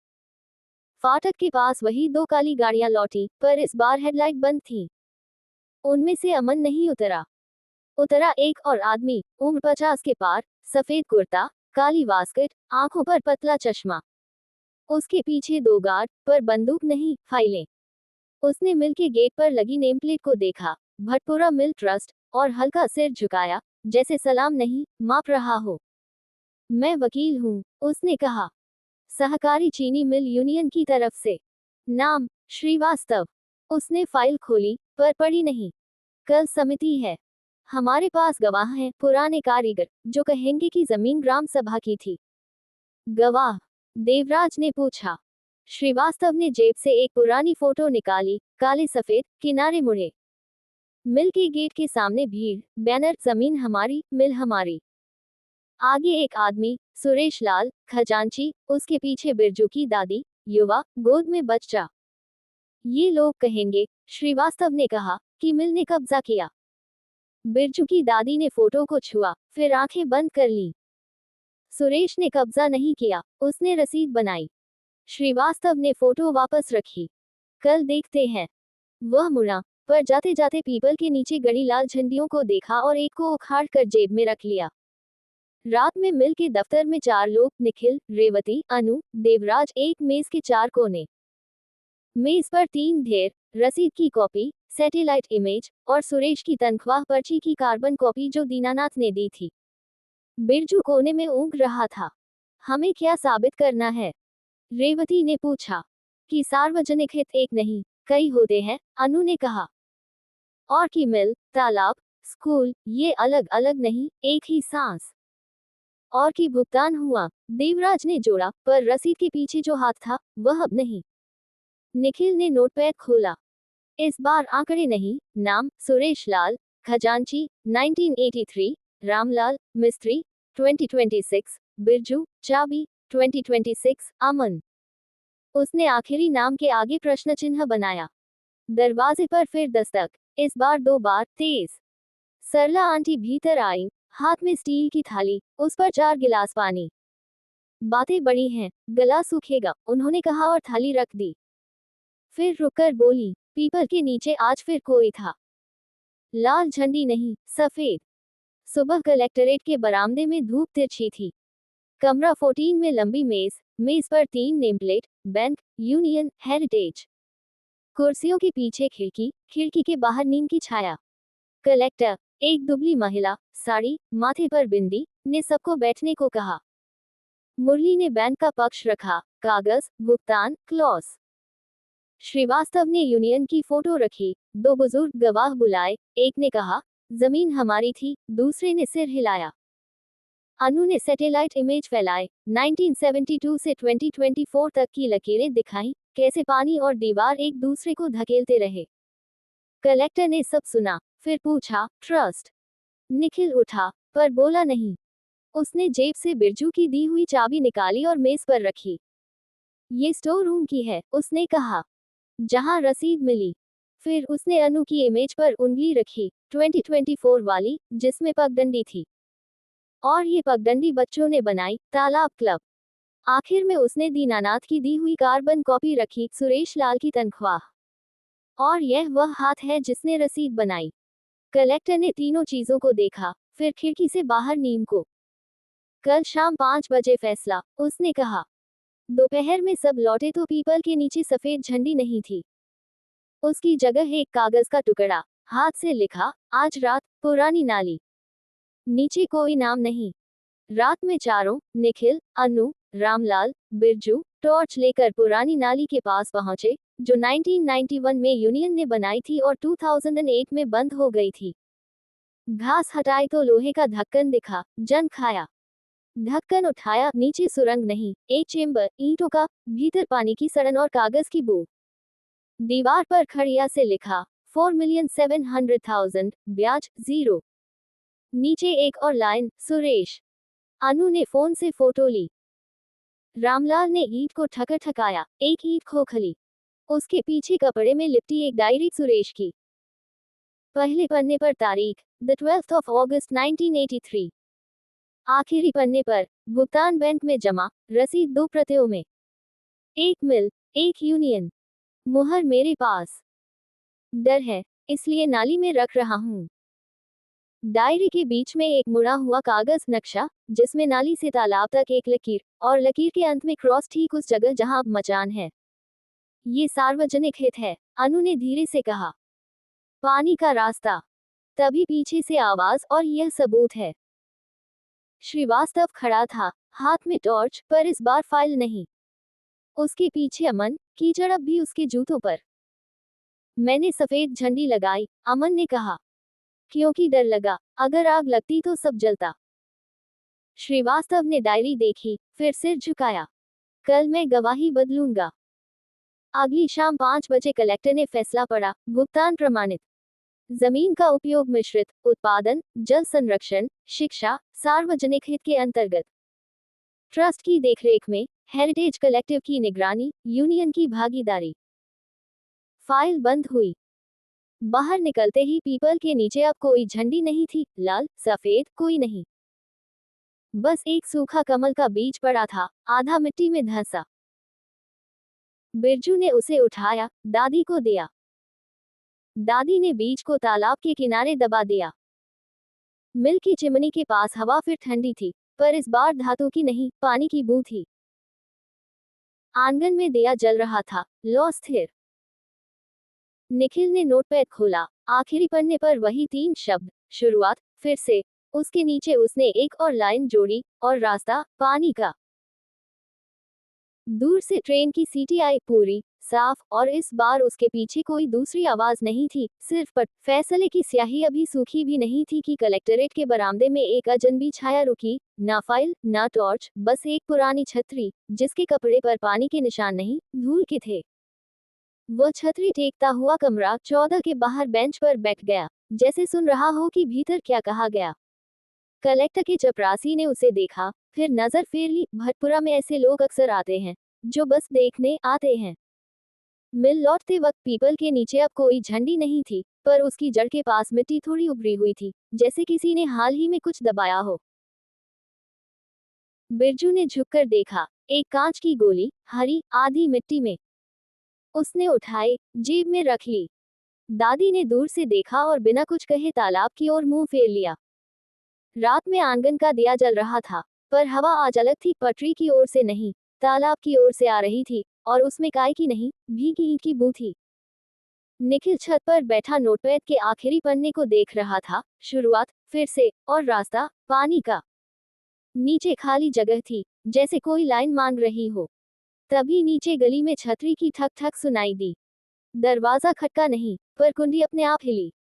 फाटक के पास वही 2 काली गाड़ियां लौटी, पर इस बार हेडलाइट बंद थी। उनमें से अमन नहीं उतरा। उतरा एक और आदमी, उम्र 50 के पार, सफेद कुर्ता, काली वास्कट, आंखों पर पतला चश्मा। उसके पीछे 2 गार्ड, पर बंदूक नहीं, फाइलें। उसने मिल के गेट पर लगी नेमप्लेट को देखा, भटपुरा मिल ट्रस्ट, और हल्का सिर झुकाया, जैसे सलाम नहीं, माप रहा हो। मैं वकील हूँ, उसने कहा। सहकारी चीनी मिल यूनियन की तरफ से। नाम, श्रीवास्तव। उसने फाइल खोली, पर पढ़ी नहीं। कल समिति है। हमारे पास गवाह हैं, पुराने कारीगर, जो कहेंगे कि जमीन ग्राम सभा की थी। गवाह? देवराज ने पूछा। श्रीवास्तव ने जेब से एक पुरानी फोटो निकाली, काले सफेद, किनारे मुड़े। मिल के गेट के सामने भीड़, बैनर, जमीन हमारी, मिल हमारी। आगे एक आदमी, सुरेश लाल, खजांची, उसके पीछे बिरजू की दादी, युवा, गोद में बच्चा। ये लोग कहेंगे, श्रीवास्तव ने कहा, कि मिल ने कब्जा किया। बिरजू की दादी ने फोटो को छुआ, फिर आंखें बंद कर ली। सुरेश ने कब्जा नहीं किया, उसने रसीद बनाई। श्रीवास्तव ने फोटो वापस रखी। कल देखते हैं। वह मुड़ा, पर जाते जाते पीपल के नीचे गड़ी लाल झंडियों को देखा और एक को उखाड़ कर जेब में रख लिया। रात में मिल के दफ्तर में 4 लोग, निखिल, रेवती, अनु, देवराज, एक मेज के 4 कोने। मेज पर 3 ढेर, रसीद की कॉपी, सैटेलाइट इमेज, और सुरेश की तनख्वाह पर्ची की कार्बन कॉपी जो दीनानाथ ने दी थी। बिरजू कोने में ऊँग रहा था। हमें क्या साबित करना है? रेवती ने पूछा। कि सार्वजनिक हित एक नहीं, कई होते हैं, अनु ने कहा। और कि मिल, तालाब, स्कूल, ये अलग अलग नहीं, एक ही सांस। और कि भुगतान हुआ, देवराज ने जोड़ा, पर रसीद के पीछे जो हाथ था, वह अब नहीं। निखिल ने नोटपैड खोला। इस बार आंकड़े नहीं, नाम, सुरेश लाल, खजांची, 1983, रामलाल, मिस्त्री, 2026, बिरजू, चाबी, 2026, अमन। उसने आखिरी नाम के आगे प्रश्न चिन्ह बनाया। दरवाजे पर फिर दस्तक, इस बार 2 बार, तेज। सरला आंटी भीतर आई, हाथ में स्टील की थाली, उस पर 4 गिलास पानी। बातें बड़ी हैं, गला सूखेगा, उन्होंने कहा और थाली रख दी। फिर रुककर बोली, पीपल के नीचे आज फिर कोई था। लाल झंडी नहीं, सफेद। सुबह कलेक्टरेट के बरामदे में धूप तिरछी थी। कमरा 14 में लंबी मेज, मेज पर 3 नेमप्लेट, बैंक, यूनियन, हेरिटेज। कुर्सियों के पीछे खिड़की, खिड़की के बाहर नीम की छाया। कलेक्टर, एक दुबली महिला, साड़ी, माथे पर बिंदी, ने सबको बैठने को कहा। मुरली ने बैंक का पक्ष रखा, कागज, भुगतान, क्लॉज। श्रीवास्तव ने यूनियन की फोटो रखी, 2 बुजुर्ग गवाह बुलाए, एक ने कहा, जमीन हमारी थी, दूसरे ने सिर हिलाया। अनु ने सैटेलाइट इमेज फैलाए, 1972 से 2024 तक की लकीरें दिखाई, कैसे पानी और दीवार एक दूसरे को धकेलते रहे। कलेक्टर ने सब सुना, फिर पूछा, ट्रस्ट? निखिल उठा, पर बोला नहीं। उसने जेब से बिरजू की दी हुई चाबी निकाली और मेज पर रखी। ये स्टोर रूम की है, उसने कहा, जहां रसीद मिली। फिर उसने अनु की इमेज पर उंगली रखी, 2024 वाली, जिसमें पगडंडी थी। और ये पगडंडी बच्चों ने बनाई, तालाब क्लब। आखिर में उसने दीनानाथ की दी हुई कार्बन कॉपी रखी, सुरेश लाल की तनख्वाह। और यह वह हाथ है जिसने रसीद बनाई। कलेक्टर ने तीनों चीजों को देखा, फिर खिड़की से बाहर नीम को। कल शाम 5 बजे फैसला, उसने कहा। दोपहर में सब लौटे तो पीपल के नीचे सफेद झंडी नहीं थी। उसकी जगह एक कागज का टुकड़ा, हाथ से लिखा, आज रात, पुरानी नाली। नीचे कोई नाम नहीं। रात में चारों, निखिल, अनु, रामलाल, बिरजू, टॉर्च लेकर पुरानी नाली के पास पहुंचे, जो 1991 में यूनियन ने बनाई थी और 2008 में बंद हो गई थी। घास हटाई तो लोहे का ढक्कन दिखा, जंग खाया। ढक्कन उठाया, नीचे सुरंग नहीं, एक चेम्बर, ईंटों का, भीतर पानी की सड़न और कागज की बू। दीवार पर खड़िया से लिखा, 4,700,000, ब्याज 0। नीचे एक और लाइन, सुरेश। अनु ने फोन से फोटो ली। रामलाल ने ईंट को ठकाया, एक ईंट खोखली। उसके पीछे कपड़े में लिपटी एक डायरी, सुरेश की। पहले पन्ने पर तारीख, द 12th of August 1983। आखिरी पन्ने पर, भुगतान बैंक में जमा, रसीद 2 प्रतियों में। एक मिल, एक यूनियन। मुहर मेरे पास। डर है, इसलिए नाली में रख रहा हूँ। डायरी के बीच में एक मुड़ा हुआ कागज नक्शा, जिसमें नाली से तालाब तक एक लकीर, और लकीर के अंत में क्रॉस, ठीक उस जगह जहां अब मचान है। ये सार्वजनिक हित है, अनु ने धीरे से कहा। पानी का रास्ता। तभी पीछे से आवाज, और यह सबूत है। श्रीवास्तव खड़ा था, हाथ में टॉर्च, पर इस बार फाइल नहीं। उसके पीछे अमन, कीचड़ अब भी उसके जूतों पर। मैंने सफेद झंडी लगाई, अमन ने कहा, क्योंकि डर लगा, अगर आग लगती तो सब जलता। श्रीवास्तव ने डायरी देखी, फिर सिर झुकाया। कल मैं गवाही बदलूंगा। अगली शाम 5 बजे कलेक्टर ने फैसला पढ़ा, भुगतान प्रमाणित। जमीन का उपयोग मिश्रित, उत्पादन, जल संरक्षण, शिक्षा, सार्वजनिक हित के अंतर्गत। ट्रस्ट की देखरेख में, हेरिटेज कलेक्टिव की निगरानी, यूनियन की भागीदारी। फाइल बंद हुई। बाहर निकलते ही पीपल के नीचे अब कोई झंडी नहीं थी, लाल, सफेद, कोई नहीं। बस एक सूखा कमल का बीज पड़ा था, आधा मिट्टी में धंसा। बिरजू ने उसे उठाया, दादी को दिया। दादी ने बीज को तालाब के किनारे दबा दिया। मिल की चिमनी के पास हवा फिर ठंडी थी, पर इस बार धातु की नहीं, पानी की बू थी। आंगन में दिया जल रहा था, लौ स्थिर। निखिल ने नोटपैड खोला, आखिरी पन्ने पर वही 3 शब्द, शुरुआत, फिर से। उसके नीचे उसने एक और लाइन जोड़ी, और रास्ता, पानी का। दूर से ट्रेन की सीटी आई, पूरी, साफ, और इस बार उसके पीछे कोई दूसरी आवाज नहीं थी, सिर्फ पट। फैसले की स्याही अभी सूखी भी नहीं थी कि कलेक्टरेट के बरामदे में एक अजनबी छाया रुकी, ना फाइल, ना टॉर्च, बस एक पुरानी छतरी, जिसके कपड़े पर पानी के निशान नहीं, धूल के थे। वो छतरी टेकता हुआ कमरा 14 के बाहर बेंच पर बैठ गया, जैसे सुन रहा हो कि भीतर क्या कहा गया। कलेक्टर के चपरासी ने उसे देखा, फिर नजर फेर ली। भटपुरा में ऐसे लोग अक्सर आते हैं, जो बस देखने आते हैं। मिल लौटते वक्त पीपल के नीचे अब कोई झंडी नहीं थी, पर उसकी जड़ के पास मिट्टी थोड़ी उभरी हुई थी, जैसे किसी ने हाल ही में कुछ दबाया हो। बिरजू ने झुककर देखा, एक कांच की गोली, हरी, आधी मिट्टी में। उसने उठाई, जेब में रख ली। दादी ने दूर से देखा और बिना कुछ कहे तालाब की ओर मुंह फेर लिया। रात में आंगन का दिया जल रहा था, पर हवा आज अलग थी, पटरी की ओर से नहीं, तालाब की ओर से आ रही थी, और उसमें काय की नहीं, भीगी ईंट की बू थी। निखिल छत पर बैठा नोटपैड के आखिरी पन्ने को देख रहा था, शुरुआत, फिर से, और रास्ता, पानी का। नीचे खाली जगह थी, जैसे कोई लाइन मांग रही हो। तभी नीचे गली में छतरी की ठक ठक सुनाई दी। दरवाजा खटका नहीं, पर कुंडी अपने आप हिली।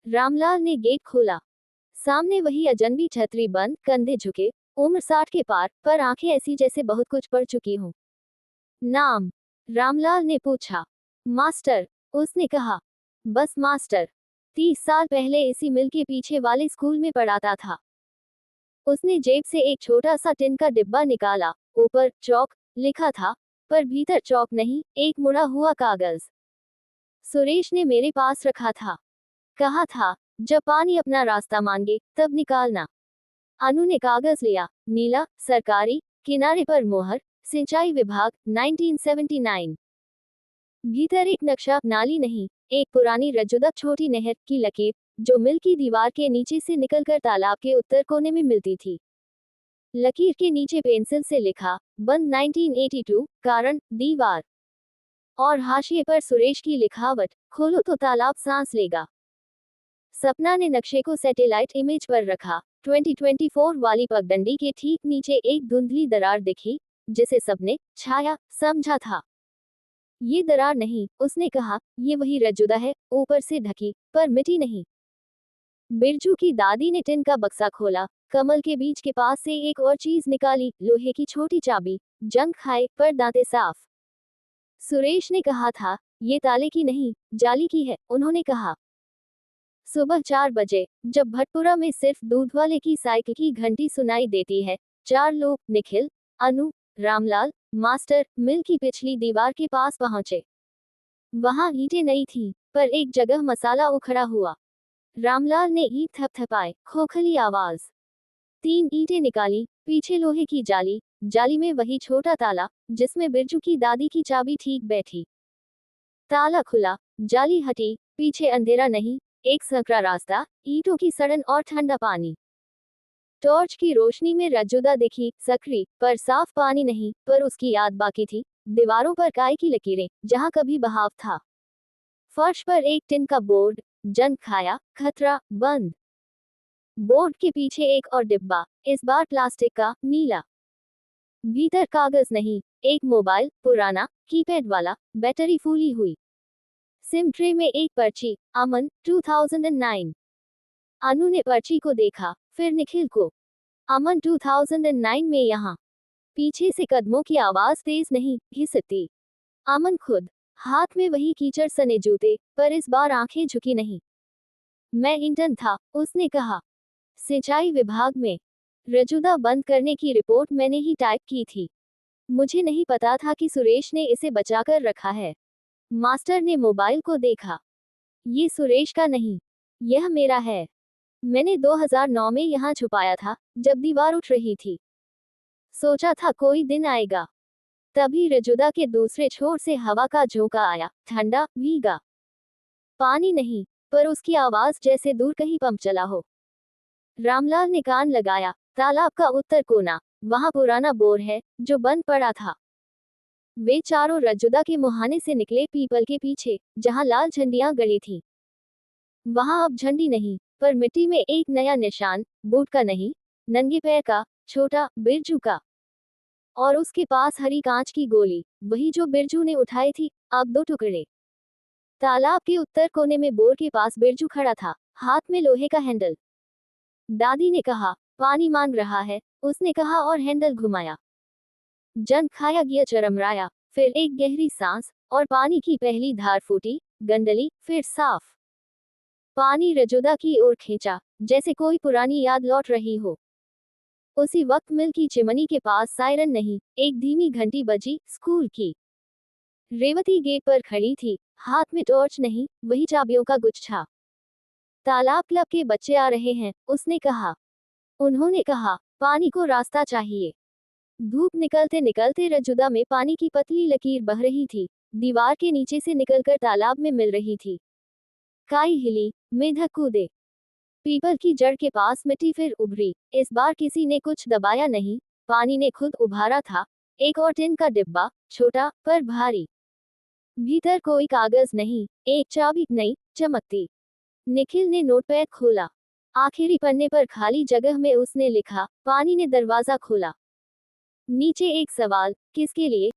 रामलाल ने गेट खोला। सामने वही अजनबी छतरी, बंद, कंधे झुके, उम्र 60 के पार, पर आंखें ऐसी जैसे बहुत कुछ पढ़ चुकी हूं। नाम? रामलाल ने पूछा। मास्टर, उसने कहा। बस मास्टर। 30 साल पहले इसी मिल के पीछे वाले स्कूल में पढ़ाता था। उसने जेब से एक छोटा सा टिन का डिब्बा निकाला, ऊपर चौक लिखा था, पर भीतर चौक नहीं, एक मुड़ा हुआ कागज। सुरेश ने मेरे पास रखा था। कहा था, जब पानी अपना रास्ता मांगे, तब निकालना। अनु ने कागज लिया, नीला, सरकारी, किनारे पर मोहर, सिंचाई विभाग, 1979। भीतर एक नक्शा, नाली नहीं, एक पुरानी रज्जुदा छोटी नहर की लकीर, जो मिल की दीवार के नीचे से निकलकर तालाब के उत्तर कोने में मिलती थी। लकीर के नीचे पेंसिल से लिखा, बंद 1982, कारण, दीवार। और हाशिए पर सुरेश की लिखावट, खोलो तो तालाब सांस लेगा। सपना ने नक्शे को सैटेलाइट इमेज पर रखा। 2024 वाली पगडंडी के ठीक नीचे एक धुंधली दरार दिखी, जिसे सबने छाया समझा था। ये दरार नहीं, उसने कहा, ये वही रज्जुदा है, ऊपर से ढकी, पर मिट्टी नहीं। बिरजू की दादी ने टिन का बक्सा खोला, कमल के बीज के पास से एक और चीज निकाली, लोहे की छोटी चाबी, जंग खाए, पर दांतें साफ। सुरेश ने कहा था, ये ताले की नहीं, जाली की है, उन्होंने कहा। सुबह 4 बजे, जब भटपुरा में सिर्फ दूध वाले की साइकिल की घंटी सुनाई देती है, 4 लोग, निखिल, अनु, रामलाल, मास्टर, मिल की पिछली दीवार के पास पहुंचे। वहां ईंटें नहीं थी, पर एक जगह मसाला उखड़ा हुआ। रामलाल ने ईंट थपथपाए, खोखली आवाज। 3 ईंटें निकाली, पीछे लोहे की जाली, जाली में वही छोटा ताला, जिसमें बिरजू की दादी की चाबी ठीक बैठी। ताला खुला, जाली हटी, पीछे अंधेरा नहीं, एक सकरा रास्ता, ईंटों की सड़न और ठंडा पानी। टॉर्च की रोशनी में रज्जुदा दिखी, सकरी, पर साफ पानी नहीं, पर उसकी याद बाकी थी। दीवारों पर काई की लकीरें, जहां कभी बहाव था। फर्श पर एक टिन का बोर्ड, जंग खाया, खतरा, बंद। बोर्ड के पीछे एक और डिब्बा, इस बार प्लास्टिक का, नीला। भीतर कागज नहीं, एक मोबाइल, पुराना, कीपैड वाला, बैटरी फूली हुई। सिम ट्रे में एक पर्ची, अमन, 2009। अनु ने पर्ची को देखा, फिर निखिल को। अमन 2009 में यहाँ। पीछे से कदमों की आवाज तेज नहीं, घिसती। अमन खुद, हाथ में वही कीचड़ सने जूते, पर इस बार आंखें झुकी नहीं। मैं इंटर्न था, उसने कहा। सिंचाई विभाग में। रजुदा बंद करने की रिपोर्ट मैंने ही टाइप की थी। मुझे नहीं पता था कि सुरेश ने इसे बचाकर रखा है। मास्टर ने मोबाइल को देखा। ये सुरेश का नहीं, यह मेरा है। मैंने 2009 में यहाँ छुपाया था, जब दीवार उठ रही थी। सोचा था कोई दिन आएगा। तभी रजुदा के दूसरे छोर से हवा का झोंका आया, ठंडा, भीगा। पानी नहीं, पर उसकी आवाज जैसे दूर कहीं पंप चला हो। रामलाल ने कान लगाया, तालाब का उत्तर कोना, वहां पुराना बोर है, जो बंद पड़ा था। वे चारों रजुदा के मुहाने से निकले पीपल के पीछे, जहां लाल झंडियां गड़ी थी। वहां अब झंडी नहीं, पर मिट्टी में एक नया निशान, बूट का नहीं, नंगे पैर का, छोटा, बिरजू का। और उसके पास हरी कांच की गोली, वही जो बिरजू ने उठाई थी, अब 2 टुकड़े। तालाब के उत्तर कोने में बोर के पास बिरजू खड़ा था, हाथ में लोहे का हैंडल। दादी ने कहा, पानी मांग रहा है, उसने कहा और हैंडल घुमाया। जंग खाया गया चरमराया, फिर एक गहरी सांस, और पानी की पहली धार फूटी, गंदली, फिर साफ। पानी रजुदा की ओर खींचा, जैसे कोई पुरानी याद लौट रही हो। उसी वक्त मिल की चिमनी के पास सायरन नहीं, एक धीमी घंटी बजी, स्कूल की। रेवती गेट पर खड़ी थी, हाथ में टॉर्च नहीं, वही चाबियों का गुच्छा। तालाब क्लब के बच्चे आ रहे हैं, उसने कहा। उन्होंने कहा, पानी को रास्ता चाहिए। धूप निकलते निकलते रजुदा में पानी की पतली लकीर बह रही थी, दीवार के नीचे से निकलकर तालाब में मिल रही थी। काई हिली, मेढक कूदे। पीपल की जड़ के पास मिट्टी फिर उभरी, इस बार किसी ने कुछ दबाया नहीं, पानी ने खुद उभारा था। एक और टिन का डिब्बा, छोटा, पर भारी। भीतर कोई कागज नहीं, एक चाबी नहीं, चमकती। निखिल ने नोटपैड खोला। आखिरी पन्ने पर खाली जगह में उसने लिखा, पानी ने दरवाजा खोला। नीचे एक सवाल, किसके लिए?